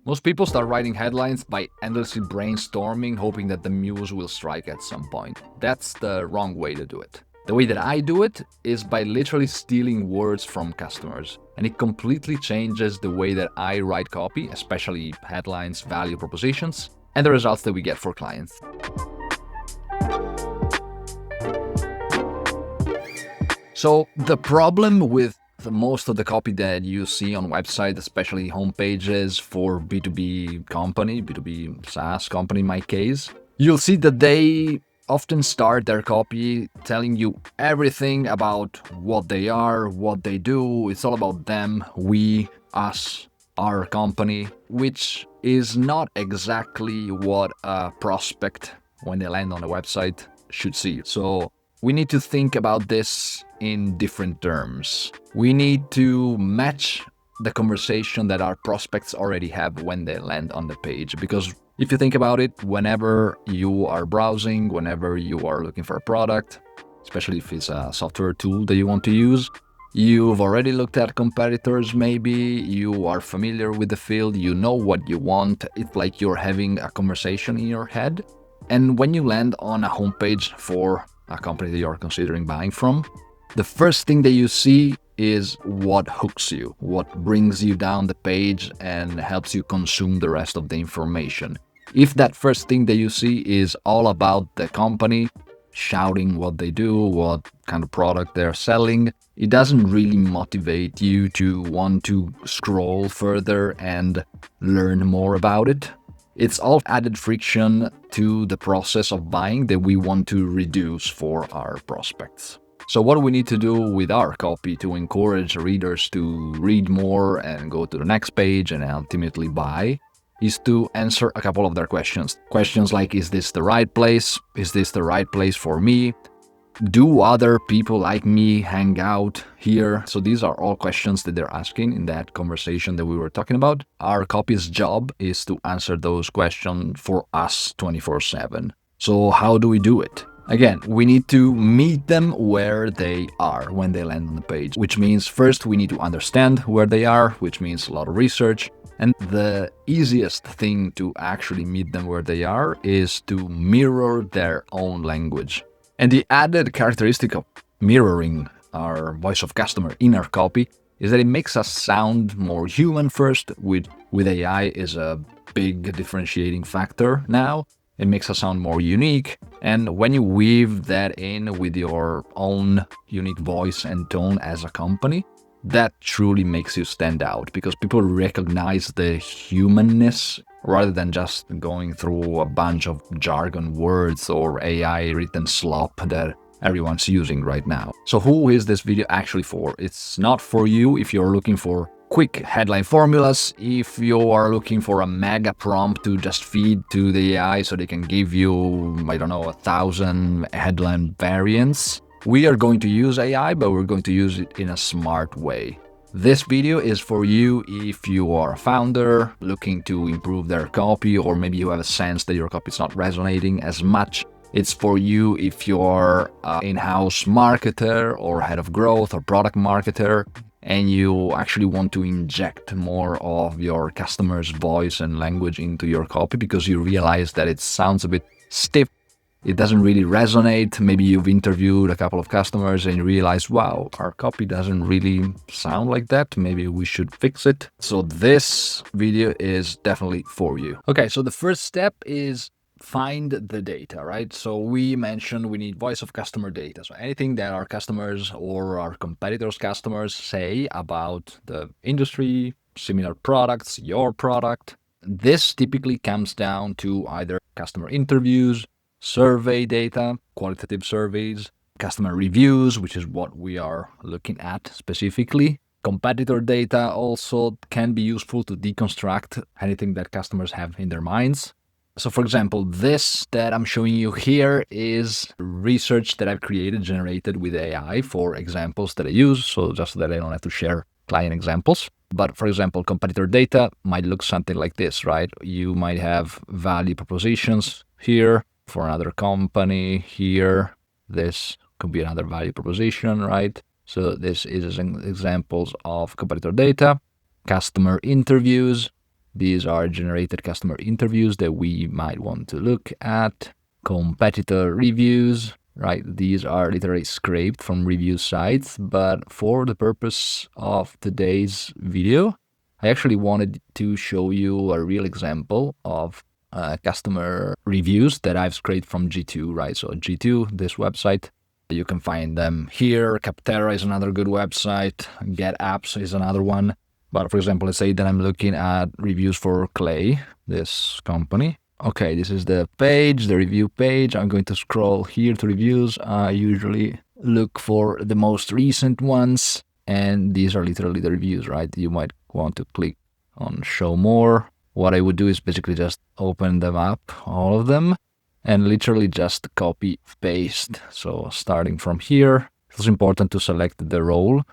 Most people start writing headlines by endlessly brainstorming, hoping that the muse will strike at some point. That's the wrong way to do it. The way that I do it is by literally stealing words from customers. And it completely changes the way that I write copy, especially headlines, value propositions, and the results that we get for clients. So the problem with most of the copy that you see on websites, especially homepages for B2B company, B2B SaaS company in my case, you'll see that they often start their copy telling you everything about what they are, what they do. It's all about them, we, us, our company, which is not exactly what a prospect, when they land on a website, should see. So we need to think about this in different terms. We need to match the conversation that our prospects already have when they land on the page. Because if you think about it, whenever you are browsing, whenever you are looking for a product, especially if it's a software tool that you want to use, you've already looked at competitors maybe, you are familiar with the field, you know what you want. It's like you're having a conversation in your head. And when you land on a homepage for a company that you're considering buying from, the first thing that you see is what hooks you, what brings you down the page and helps you consume the rest of the information. If that first thing that you see is all about the company, shouting what they do, what kind of product they're selling, it doesn't really motivate you to want to scroll further and learn more about it. It's all added friction to the process of buying that we want to reduce for our prospects. So what do we need to do with our copy to encourage readers to read more and go to the next page and ultimately buy? Is to answer a couple of their questions. Questions like, is this the right place? Is this the right place for me? Do other people like me hang out here? So these are all questions that they're asking in that conversation that we were talking about. Our copy's job is to answer those questions for us 24/7. So how do we do it? Again, we need to meet them where they are when they land on the page, which means first we need to understand where they are, which means a lot of research. And the easiest thing to actually meet them where they are is to mirror their own language. And the added characteristic of mirroring our voice of customer in our copy is that it makes us sound more human first. With AI is a big differentiating factor now. It makes us sound more unique. And when you weave that in with your own unique voice and tone as a company, that truly makes you stand out because people recognize the humanness rather than just going through a bunch of jargon words or AI written slop that everyone's using right now. So who is this video actually for? It's not for you if you're looking for quick headline formulas, if you are looking for a mega prompt to just feed to the AI so they can give you, 1,000 headline variants. We are going to use AI, but we're going to use it in a smart way. This video is for you if you are a founder looking to improve their copy, or maybe you have a sense that your copy is not resonating as much. It's for you if you're an in-house marketer or head of growth or product marketer, and you actually want to inject more of your customer's voice and language into your copy because you realize that it sounds a bit stiff. It doesn't really resonate. Maybe you've interviewed a couple of customers and you realize, wow, our copy doesn't really sound like that. Maybe we should fix it. So this video is definitely for you. Okay, so the first step is find the data, right? So we mentioned we need voice of customer data. So anything that our customers or our competitors' customers say about the industry, similar products, your product. This typically comes down to either customer interviews, survey data, qualitative surveys, customer reviews, which is what we are looking at specifically. Competitor data also can be useful to deconstruct anything that customers have in their minds. So for example, this that I'm showing you here is research that I've generated with AI for examples that I use, so just so that I don't have to share client examples. But for example, competitor data might look something like this, right? You might have value propositions here for another company here. This could be another value proposition, right? So this is examples of competitor data, customer interviews. These are generated customer interviews that we might want to look at. Competitor reviews, right? These are literally scraped from review sites, but for the purpose of today's video, I actually wanted to show you a real example of customer reviews that I've scraped from G2, right? So G2, this website, you can find them here. Capterra is another good website. GetApps is another one. But for example, let's say that I'm looking at reviews for Clay, this company. Okay, this is the page, the review page. I'm going to scroll here to reviews. I usually look for the most recent ones, and these are literally the reviews, right? You might want to click on show more. What I would do is basically just open them up, all of them, and literally just copy paste. So starting from here, it's important to select the role.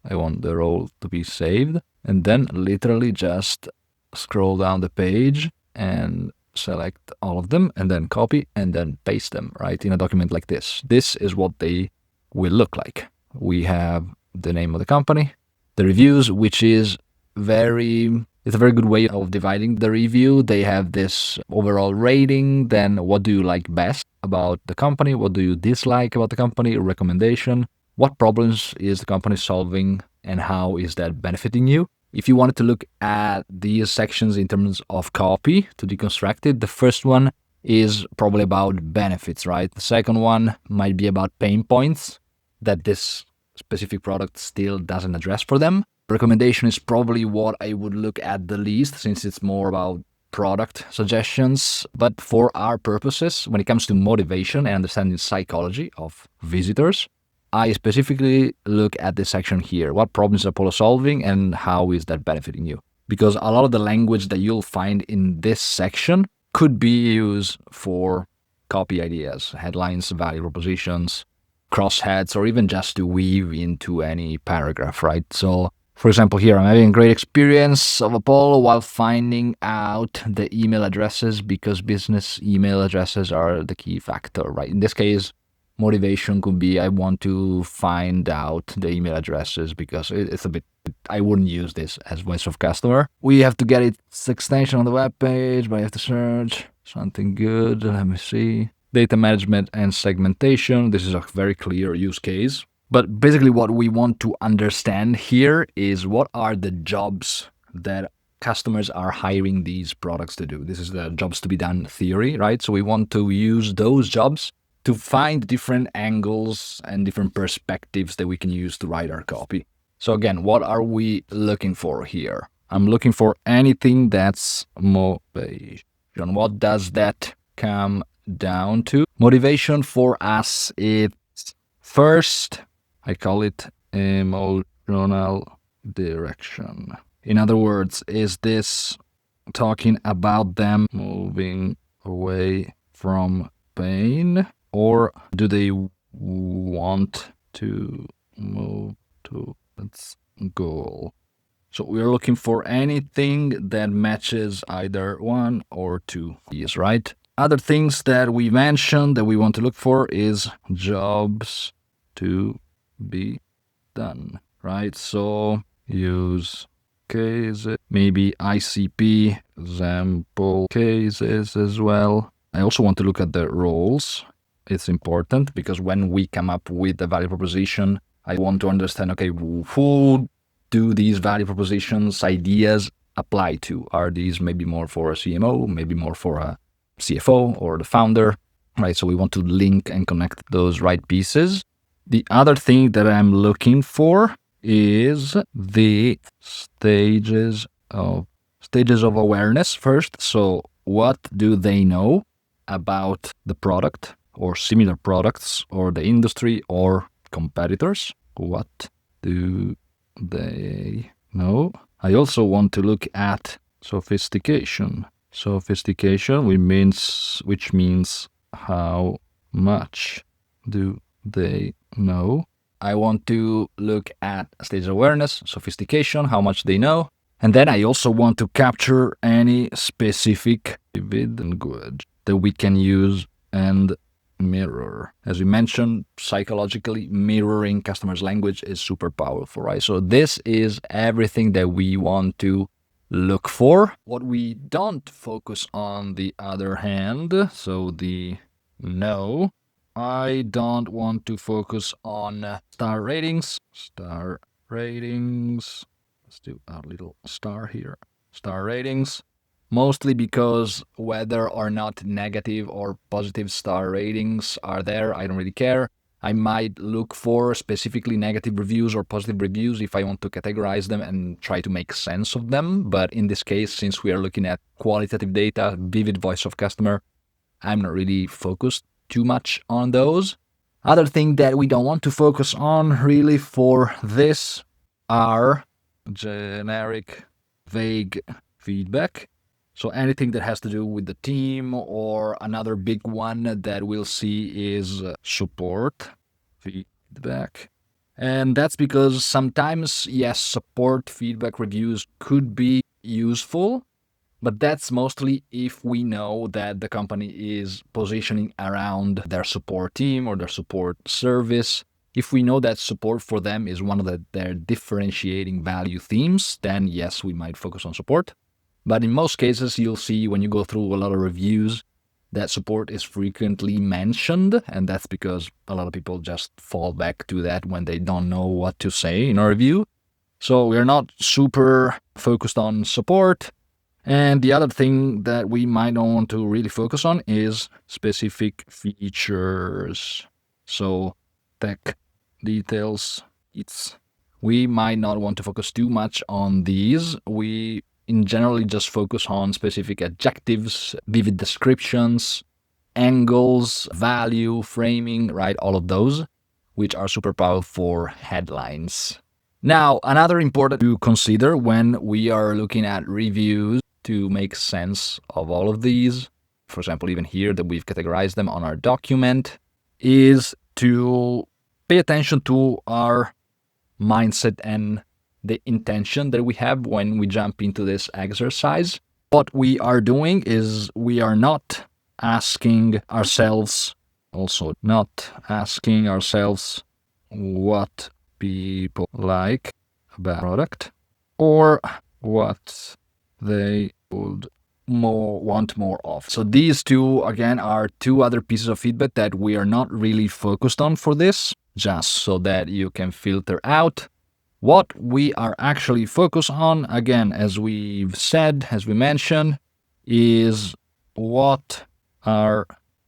I want the role to be saved, and then literally just scroll down the page and select all of them, and then copy and then paste them, right, in a document like this. This is what they will look like. We have the name of the company, the reviews, which is it's a very good way of dividing the review. They have this overall rating, then what do you like best about the company, what do you dislike about the company, recommendation, what problems is the company solving, and how is that benefiting you. If you wanted to look at these sections in terms of copy to deconstruct it, the first one is probably about benefits, right? The second one might be about pain points that this specific product still doesn't address for them. Recommendation is probably what I would look at the least, since it's more about product suggestions. But for our purposes, when it comes to motivation and understanding psychology of visitors, I specifically look at this section here. What problems is Apollo solving and how is that benefiting you? Because a lot of the language that you'll find in this section could be used for copy ideas, headlines, value propositions, crossheads, or even just to weave into any paragraph, right? So, for example, here, I'm having a great experience of Apollo while finding out the email addresses, because business email addresses are the key factor, right? In this case, motivation could be I want to find out the email addresses because it's a bit, I wouldn't use this as voice of customer. We have to get its extension on the web page, but I have to search something good. Let me see. Data management and segmentation. This is a very clear use case. But basically what we want to understand here is what are the jobs that customers are hiring these products to do. This is the jobs to be done theory, right? So we want to use those jobs to find different angles and different perspectives that we can use to write our copy. So again, what are we looking for here? I'm looking for anything that's motivation. What does that come down to? Motivation for us is first, I call it emotional direction. In other words, is this talking about them moving away from pain? Or do they want to move to its goal? So we're looking for anything that matches either one or two of these, right? Other things that we mentioned that we want to look for is jobs to be done, right? So use cases, maybe ICP, example cases as well. I also want to look at the roles. It's important because when we come up with a value proposition, I want to understand, okay, who do these value propositions, ideas apply to? Are these maybe more for a CMO, maybe more for a CFO or the founder, right? So we want to link and connect those right pieces. The other thing that I'm looking for is the stages of awareness first. So what do they know about the product or similar products or the industry or competitors? What do they know? I also want to look at sophistication. Sophistication, which means how much do they know? I want to look at stage awareness, sophistication, how much they know. And then I also want to capture any specific language that we can use and mirror. As we mentioned, psychologically, mirroring customers' language is super powerful, right? So this is everything that we want to look for. What we don't focus on the other hand, so the no, I don't want to focus on star ratings. Star ratings. Let's do a little star here. Star ratings. Mostly because whether or not negative or positive star ratings are there, I don't really care. I might look for specifically negative reviews or positive reviews if I want to categorize them and try to make sense of them. But in this case, since we are looking at qualitative data, vivid voice of customer, I'm not really focused too much on those. Other thing that we don't want to focus on really for this are generic, vague feedback. So anything that has to do with the team, or another big one that we'll see is support feedback. And that's because sometimes, yes, support feedback reviews could be useful, but that's mostly if we know that the company is positioning around their support team or their support service. If we know that support for them is one of their differentiating value themes, then yes, we might focus on support. But in most cases, you'll see when you go through a lot of reviews that support is frequently mentioned, and that's because a lot of people just fall back to that when they don't know what to say in a review. So we're not super focused on support. And the other thing that we might not want to really focus on is specific features. So tech details, we might not want to focus too much on these. We in generally just focus on specific adjectives, vivid descriptions, angles, value, framing, right? All of those, which are super powerful for headlines. Now, another important to consider when we are looking at reviews to make sense of all of these, for example, even here that we've categorized them on our document, is to pay attention to our mindset and the intention that we have when we jump into this exercise. What we are doing is we are not asking ourselves, what people like about product or what they would want more of. So these two, again, are two other pieces of feedback that we are not really focused on for this, just so that you can filter out. What we are actually focused on, again, as we've said, as we mentioned, is what are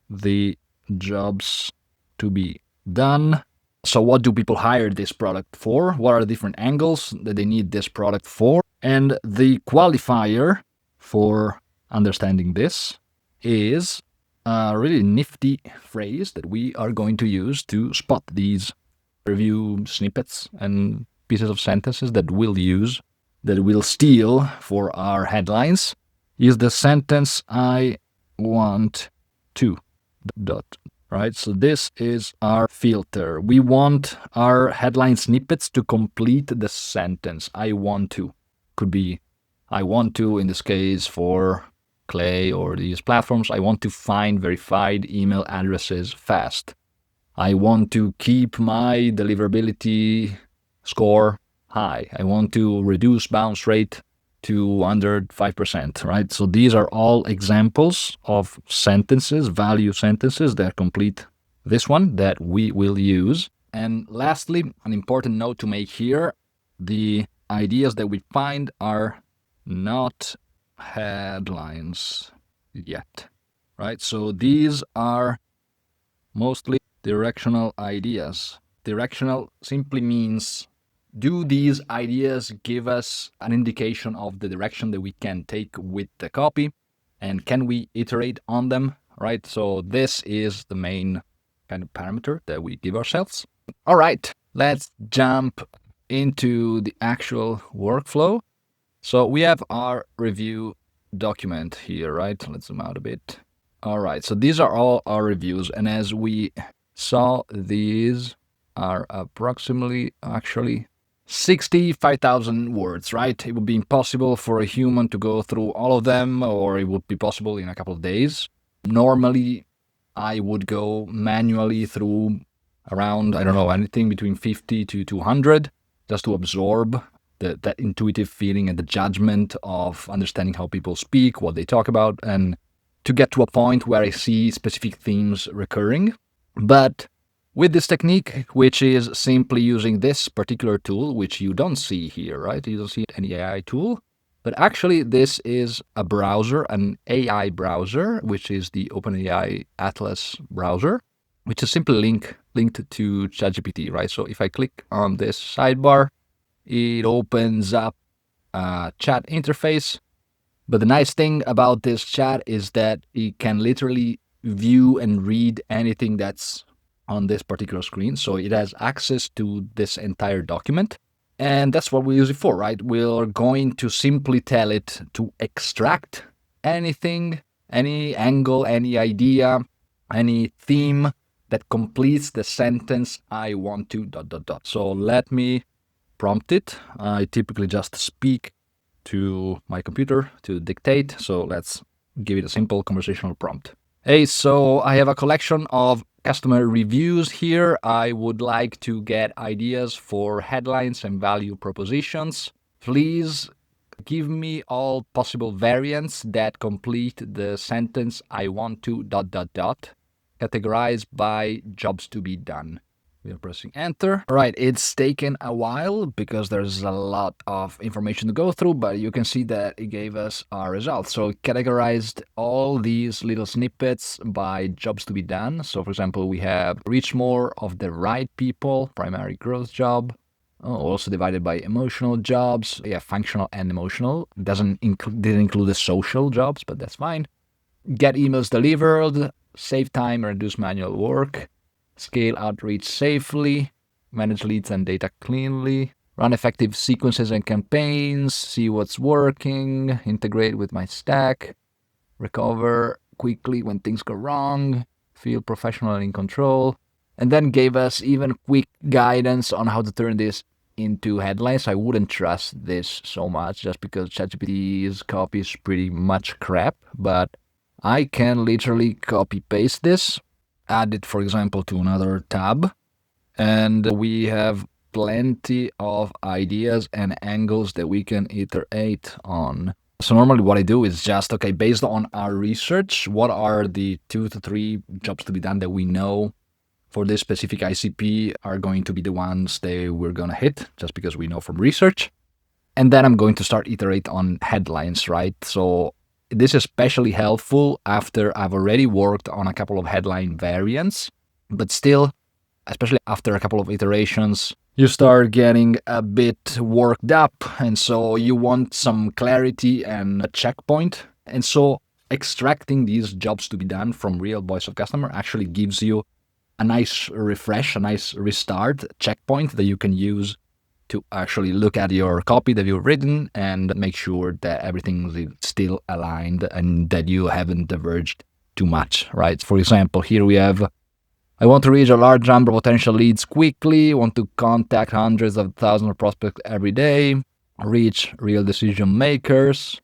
the jobs to be done. So what do people hire this product for? What are the different angles that they need this product for? And the qualifier for understanding this is a really nifty phrase that we are going to use to spot these review snippets and pieces of sentences that we'll steal for our headlines, is the sentence "I want to," right? So this is our filter. We want our headline snippets to complete the sentence. I want to. Could be, I want to, in this case, for Clay or these platforms, I want to find verified email addresses fast. I want to keep my deliverability score high. I want to reduce bounce rate to under 5%, right? So these are all examples of sentences, value sentences that complete this one that we will use. And lastly, an important note to make here, the ideas that we find are not headlines yet, right? So these are mostly directional ideas. Directional simply means, do these ideas give us an indication of the direction that we can take with the copy? And can we iterate on them, right? So this is the main kind of parameter that we give ourselves. All right, let's jump into the actual workflow. So we have our review document here, right? Let's zoom out a bit. All right, so these are all our reviews. And as we saw, these are approximately actually 65,000 words, right? It would be impossible for a human to go through all of them, or it would be possible in a couple of days. Normally, I would go manually through around, I don't know, anything between 50 to 200 just to absorb that intuitive feeling and the judgment of understanding how people speak, what they talk about, and to get to a point where I see specific themes recurring. But with this technique, which is simply using this particular tool, which you don't see here, right? You don't see any AI tool, but actually this is a browser, an AI browser, which is the OpenAI Atlas browser, which is simply linked to ChatGPT, right? So if I click on this sidebar, it opens up a chat interface. But the nice thing about this chat is that it can literally view and read anything that's on this particular screen. So it has access to this entire document. And that's what we use it for, right? We're going to simply tell it to extract anything, any angle, any idea, any theme that completes the sentence I want to ... So let me prompt it. I typically just speak to my computer to dictate. So let's give it a simple conversational prompt. Hey, so I have a collection of customer reviews here. I would like to get ideas for headlines and value propositions. Please give me all possible variants that complete the sentence I want to ... categorized by jobs to be done. We are pressing enter. All right, it's taken a while because there's a lot of information to go through, but you can see that it gave us our results. So it categorized all these little snippets by jobs to be done. So for example, we have reach more of the right people, primary growth job. Also divided by emotional jobs. Yeah, functional and emotional. Didn't include the social jobs, but that's fine. Get emails delivered, save time, reduce manual work. Scale outreach safely, manage leads and data cleanly, run effective sequences and campaigns, see what's working, integrate with my stack, recover quickly when things go wrong, feel professional and in control, and then gave us even quick guidance on how to turn this into headlines. I wouldn't trust this so much just because ChatGPT's copy is pretty much crap, but I can literally copy paste this, add it, for example, to another tab, and we have plenty of ideas and angles that we can iterate on. So normally what I do is just, okay, based on our research, what are the 2 to 3 jobs to be done that we know for this specific ICP are going to be the ones that we're going to hit, just because we know from research. And then I'm going to start iterate on headlines, right? So this is especially helpful after I've already worked on a couple of headline variants, but still, especially after a couple of iterations, you start getting a bit worked up, and so you want some clarity and a checkpoint. And so extracting these jobs to be done from real voice of customer actually gives you a nice refresh, a nice restart checkpoint that you can use to actually look at your copy that you've written and make sure that everything is still aligned and that you haven't diverged too much, right? For example, here we have, I want to reach a large number of potential leads quickly, want to contact hundreds of thousands of prospects every day, reach real decision makers.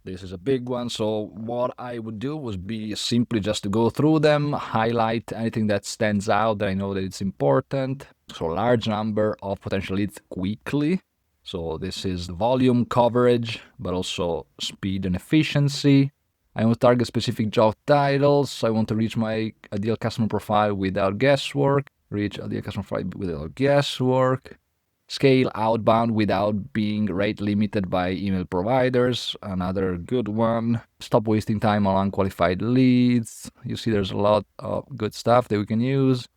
This is a big one. So what I would do would be simply just to go through them, highlight anything that stands out that I know that it's important. So large number of potential leads quickly. So this is the volume coverage, but also speed and efficiency. I want to target specific job titles. I want to reach my ideal customer profile without guesswork. Reach ideal customer profile without guesswork. Scale outbound without being rate limited by email providers. Another good one. Stop wasting time on unqualified leads. You see there's a lot of good stuff that we can use.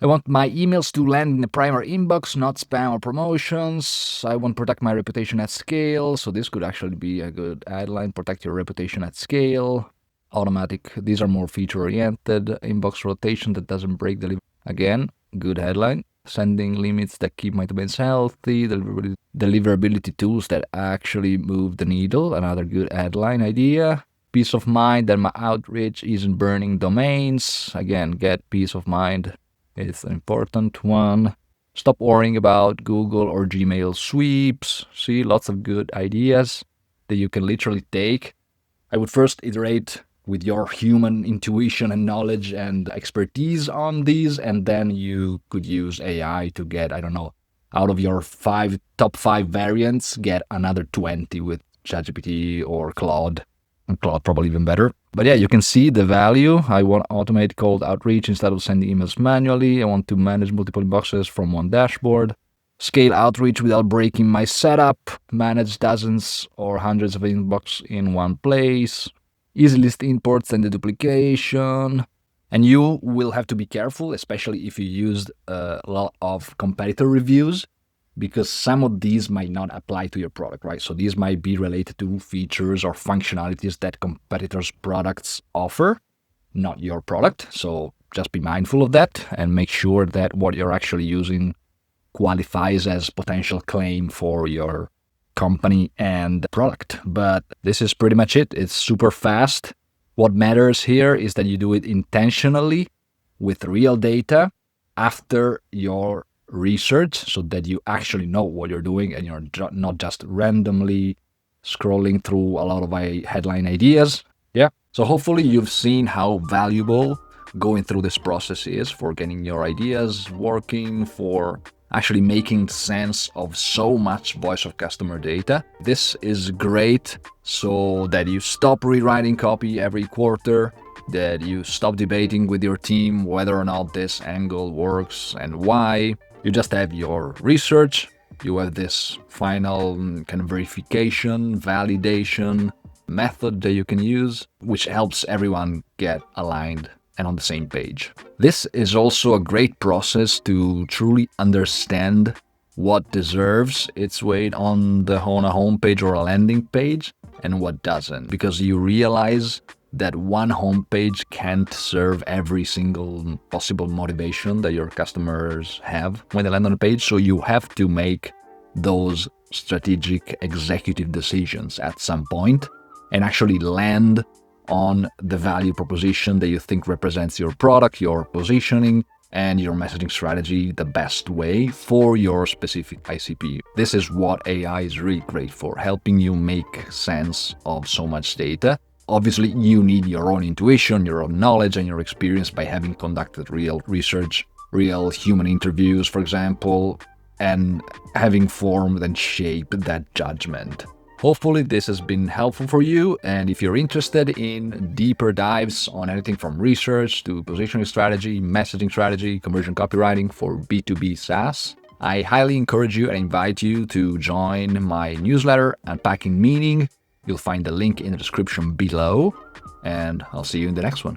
I want my emails to land in the primary inbox, not spam or promotions. I want to protect my reputation at scale. So this could actually be a good headline. Protect your reputation at scale. Automatic. These are more feature-oriented. Inbox rotation that doesn't break delivery. Again, good headline. Sending limits that keep my domains healthy, deliverability tools that actually move the needle, another good headline idea. Peace of mind that my outreach isn't burning domains. Again, get peace of mind. It's an important one. Stop worrying about Google or Gmail sweeps. See, lots of good ideas that you can literally take. I would first iterate with your human intuition and knowledge and expertise on these, and then you could use AI to get, I don't know, out of your top five variants, get another 20 with ChatGPT or Claude. And Claude probably even better. But yeah, you can see the value. I want to automate cold outreach instead of sending emails manually. I want to manage multiple inboxes from one dashboard. Scale outreach without breaking my setup. Manage dozens or hundreds of inbox in one place. Easy list imports and deduplication. And you will have to be careful, especially if you used a lot of competitor reviews, because some of these might not apply to your product, right? So these might be related to features or functionalities that competitors' products offer, not your product. So just be mindful of that and make sure that what you're actually using qualifies as potential claim for your company and product. But this is pretty much it. It's super fast. What matters here is that you do it intentionally with real data after your research, so that you actually know what you're doing and you're not just randomly scrolling through a lot of headline ideas. Yeah. So hopefully you've seen how valuable going through this process is for getting your ideas working, for actually making sense of so much voice of customer data. This is great so that you stop rewriting copy every quarter, that you stop debating with your team whether or not this angle works and why. You just have your research, you have this final kind of verification, validation method that you can use, which helps everyone get aligned and on the same page. This is also a great process to truly understand what deserves its weight on a homepage or a landing page and what doesn't, because you realize that one homepage can't serve every single possible motivation that your customers have when they land on a page. So you have to make those strategic executive decisions at some point and actually land on the value proposition that you think represents your product, your positioning, and your messaging strategy the best way for your specific ICP. This is what AI is really great for, helping you make sense of so much data. Obviously, you need your own intuition, your own knowledge, and your experience by having conducted real research, real human interviews, for example, and having formed and shaped that judgment. Hopefully this has been helpful for you, and if you're interested in deeper dives on anything from research to positioning strategy, messaging strategy, conversion copywriting for B2B SaaS, I highly encourage you and invite you to join my newsletter, Unpacking Meaning. You'll find the link in the description below, and I'll see you in the next one.